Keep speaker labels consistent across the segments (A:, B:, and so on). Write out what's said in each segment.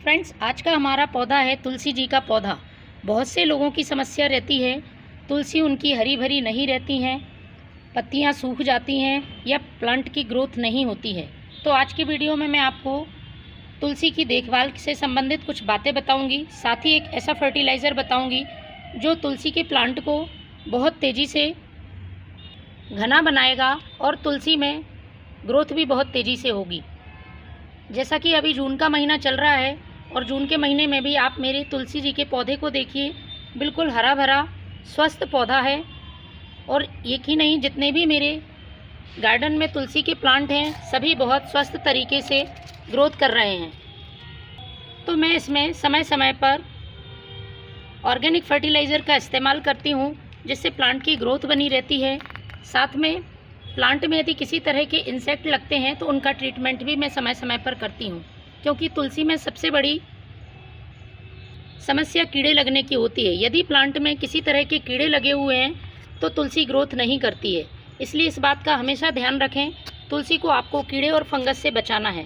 A: Friends, आज का हमारा पौधा है तुलसी जी का पौधा। बहुत से लोगों की समस्या रहती है, तुलसी उनकी हरी भरी नहीं रहती हैं, पत्तियां सूख जाती हैं या प्लांट की ग्रोथ नहीं होती है। तो आज की वीडियो में मैं आपको तुलसी की देखभाल से संबंधित कुछ बातें बताऊंगी। साथ ही एक ऐसा फर्टिलाइज़र बताऊंगी जो तुलसी के प्लांट को बहुत तेज़ी से घना बनाएगा और तुलसी में ग्रोथ भी बहुत तेज़ी से होगी। जैसा कि अभी जून का महीना चल रहा है और जून के महीने में भी आप मेरे तुलसी जी के पौधे को देखिए, बिल्कुल हरा भरा स्वस्थ पौधा है। और एक ही नहीं, जितने भी मेरे गार्डन में तुलसी के प्लांट हैं सभी बहुत स्वस्थ तरीके से ग्रोथ कर रहे हैं। तो मैं इसमें समय समय पर ऑर्गेनिक फर्टिलाइज़र का इस्तेमाल करती हूँ, जिससे प्लांट की ग्रोथ बनी रहती है। साथ में प्लांट में यदि किसी तरह के इंसेक्ट लगते हैं तो उनका ट्रीटमेंट भी मैं समय समय पर करती हूँ, क्योंकि तुलसी में सबसे बड़ी समस्या कीड़े लगने की होती है। यदि प्लांट में किसी तरह के कीड़े लगे हुए हैं तो तुलसी ग्रोथ नहीं करती है। इसलिए इस बात का हमेशा ध्यान रखें, तुलसी को आपको कीड़े और फंगस से बचाना है।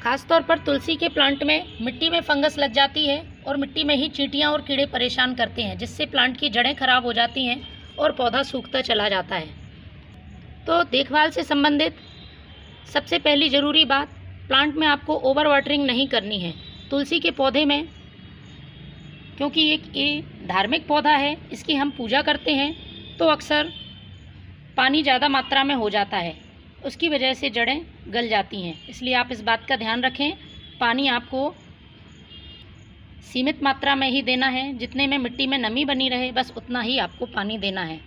A: खासतौर पर तुलसी के प्लांट में मिट्टी में फंगस लग जाती है और मिट्टी में ही चींटियाँ और कीड़े परेशान करते हैं, जिससे प्लांट की जड़ें खराब हो जाती हैं और पौधा सूखता चला जाता है। तो देखभाल से संबंधित सबसे पहली ज़रूरी बात, प्लांट में आपको ओवर वाटरिंग नहीं करनी है। तुलसी के पौधे में, क्योंकि ये धार्मिक पौधा है, इसकी हम पूजा करते हैं, तो अक्सर पानी ज़्यादा मात्रा में हो जाता है, उसकी वजह से जड़ें गल जाती हैं। इसलिए आप इस बात का ध्यान रखें, पानी आपको सीमित मात्रा में ही देना है। जितने में मिट्टी में नमी बनी रहे बस उतना ही आपको पानी देना है।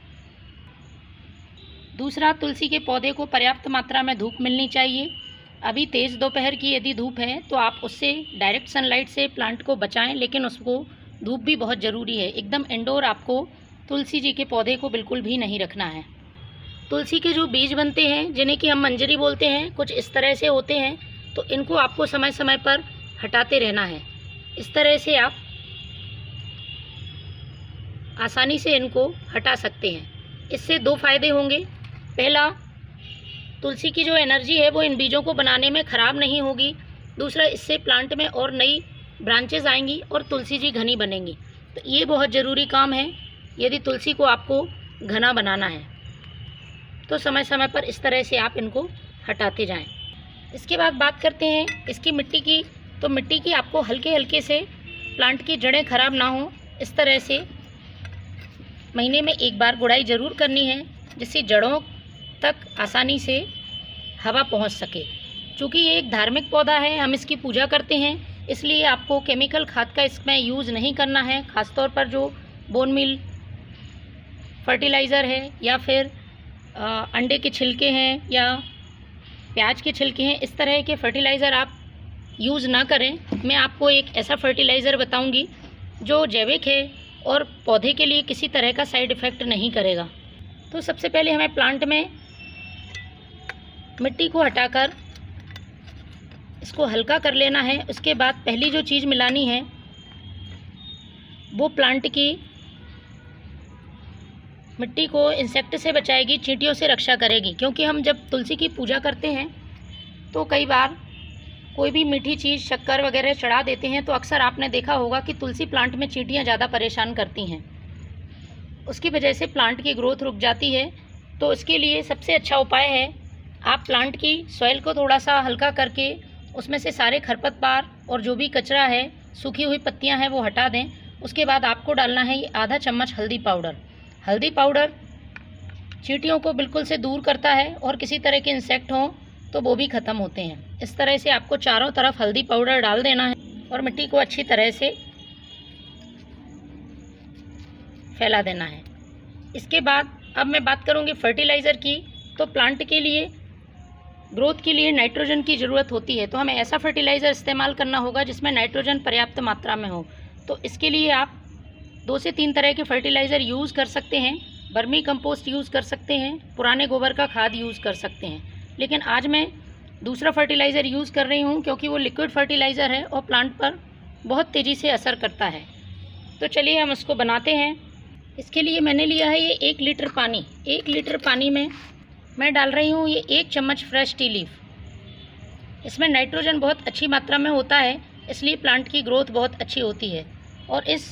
A: दूसरा, तुलसी के पौधे को पर्याप्त मात्रा में धूप मिलनी चाहिए। अभी तेज़ दोपहर की यदि धूप है तो आप उससे डायरेक्ट सनलाइट से प्लांट को बचाएं, लेकिन उसको धूप भी बहुत ज़रूरी है। एकदम इंडोर आपको तुलसी जी के पौधे को बिल्कुल भी नहीं रखना है। तुलसी के जो बीज बनते हैं, जिन्हें कि हम मंजरी बोलते हैं, कुछ इस तरह से होते हैं, तो इनको आपको समय समय पर हटाते रहना है। इस तरह से आप आसानी से इनको हटा सकते हैं। इससे दो फायदे होंगे। पहला, तुलसी की जो एनर्जी है वो इन बीजों को बनाने में ख़राब नहीं होगी। दूसरा, इससे प्लांट में और नई ब्रांचेस आएंगी और तुलसी जी घनी बनेंगी। तो ये बहुत ज़रूरी काम है यदि तुलसी को आपको घना बनाना है, तो समय समय पर इस तरह से आप इनको हटाते जाएं। इसके बाद बात करते हैं इसकी मिट्टी की। तो मिट्टी की आपको हल्के हल्के से, प्लांट की जड़ें खराब ना हो, इस तरह से महीने में एक बार गुड़ाई ज़रूर करनी है, जिससे जड़ों तक आसानी से हवा पहुंच सके। चूँकि ये एक धार्मिक पौधा है, हम इसकी पूजा करते हैं, इसलिए आपको केमिकल खाद का इसमें यूज़ नहीं करना है। ख़ासतौर पर जो बोन मील फर्टिलाइज़र है या फिर अंडे के छिलके हैं या प्याज के छिलके हैं, इस तरह के फर्टिलाइज़र आप यूज़ ना करें। मैं आपको एक ऐसा फर्टिलाइज़र बताऊंगी जो जैविक है और पौधे के लिए किसी तरह का साइड इफ़ेक्ट नहीं करेगा। तो सबसे पहले हमें प्लांट में मिट्टी को हटाकर इसको हल्का कर लेना है। उसके बाद पहली जो चीज़ मिलानी है वो प्लांट की मिट्टी को इंसेक्ट से बचाएगी, चींटियों से रक्षा करेगी। क्योंकि हम जब तुलसी की पूजा करते हैं तो कई बार कोई भी मीठी चीज़, शक्कर वगैरह चढ़ा देते हैं, तो अक्सर आपने देखा होगा कि तुलसी प्लांट में चींटियाँ ज़्यादा परेशान करती हैं, उसकी वजह से प्लांट की ग्रोथ रुक जाती है। तो इसके लिए सबसे अच्छा उपाय है, आप प्लांट की सॉइल को थोड़ा सा हल्का करके उसमें से सारे खरपतवार और जो भी कचरा है, सूखी हुई पत्तियां हैं, वो हटा दें। उसके बाद आपको डालना है आधा चम्मच हल्दी पाउडर। हल्दी पाउडर चींटियों को बिल्कुल से दूर करता है और किसी तरह के इंसेक्ट हों तो वो भी ख़त्म होते हैं। इस तरह से आपको चारों तरफ हल्दी पाउडर डाल देना है और मिट्टी को अच्छी तरह से फैला देना है। इसके बाद अब मैं बात करूँगी फर्टिलाइज़र की। तो प्लांट के लिए ग्रोथ के लिए नाइट्रोजन की ज़रूरत होती है, तो हमें ऐसा फर्टिलाइज़र इस्तेमाल करना होगा जिसमें नाइट्रोजन पर्याप्त मात्रा में हो। तो इसके लिए आप 2 से 3 तरह के फर्टिलाइज़र यूज़ कर सकते हैं। वर्मी कंपोस्ट यूज़ कर सकते हैं, पुराने गोबर का खाद यूज़ कर सकते हैं। लेकिन आज मैं दूसरा फर्टिलाइज़र यूज़ कर रही हूँ, क्योंकि वो लिक्विड फर्टिलाइज़र है और प्लांट पर बहुत तेज़ी से असर करता है। तो चलिए हम उसको बनाते हैं। इसके लिए मैंने लिया है ये 1 लीटर पानी। 1 लीटर पानी में मैं डाल रही हूँ ये 1 चम्मच फ्रेश टी लीफ। इसमें नाइट्रोजन बहुत अच्छी मात्रा में होता है, इसलिए प्लांट की ग्रोथ बहुत अच्छी होती है। और इस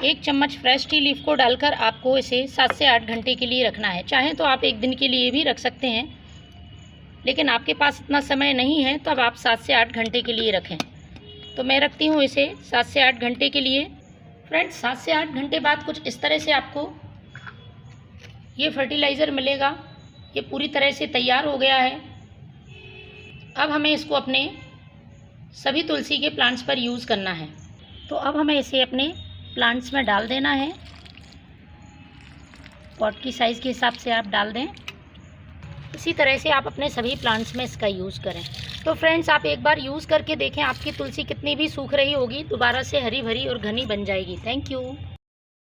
A: 1 चम्मच फ्रेश टी लीफ को डालकर आपको इसे 7 से 8 घंटे के लिए रखना है। चाहें तो आप 1 दिन के लिए भी रख सकते हैं, लेकिन आपके पास इतना समय नहीं है तो अब आप 7 से 8 घंटे के लिए रखें। तो मैं रखती हूँ इसे 7 से 8 घंटे के लिए। फ्रेंड्स, 7 से 8 घंटे बाद कुछ इस तरह से आपको ये फर्टिलाइज़र मिलेगा। ये पूरी तरह से तैयार हो गया है। अब हमें इसको अपने सभी तुलसी के प्लांट्स पर यूज़ करना है। तो अब हमें इसे अपने प्लांट्स में डाल देना है। पॉट की साइज़ के हिसाब से आप डाल दें। इसी तरह से आप अपने सभी प्लांट्स में इसका यूज़ करें। तो फ्रेंड्स, आप एक बार यूज़ करके देखें, आपकी तुलसी कितनी भी सूख रही होगी दोबारा से हरी भरी और घनी बन जाएगी। Thank you.